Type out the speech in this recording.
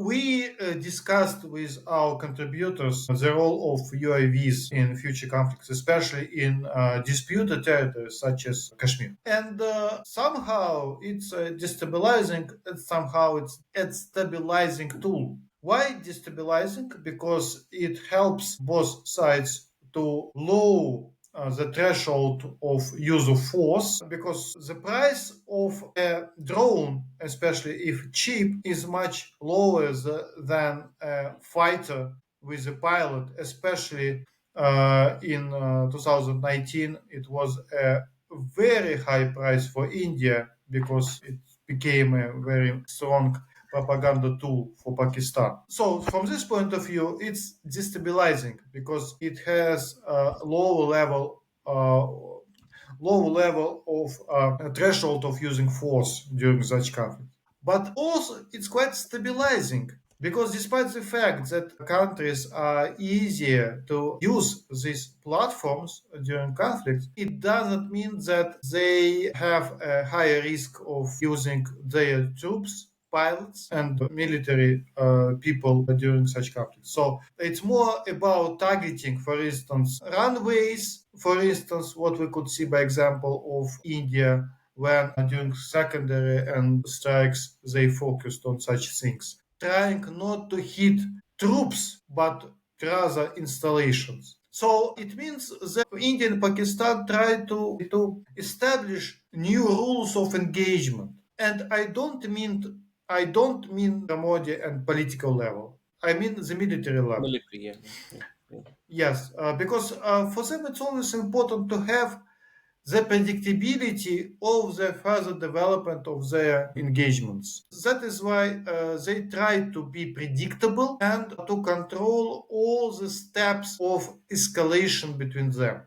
We discussed with our contributors the role of UAVs in future conflicts, especially in disputed territories such as Kashmir. And somehow it's destabilizing, and somehow it's a stabilizing tool. Why destabilizing? Because it helps both sides to lower the threshold of use of force, because the price of a drone, especially if cheap, is much lower than a fighter with a pilot, especially in 2019 it was a very high price for India because it became a very strong propaganda tool for Pakistan. So from this point of view, it's destabilizing because it has a lower level of a threshold of using force during such conflict. But also, it's quite stabilizing because despite the fact that countries are easier to use these platforms during conflict, it doesn't mean that they have a higher risk of using their troops, pilots, and military people during such conflicts. So it's more about targeting, for instance, runways, for instance, what we could see by example of India when during secondary and strikes they focused on such things, trying not to hit troops but rather installations. So it means that India and Pakistan try to establish new rules of engagement. And I don't mean the Modi and political level. I mean the military level. Military, yeah, yeah, yeah. Yes, because for them it's always important to have the predictability of the further development of their engagements. That is why they try to be predictable and to control all the steps of escalation between them.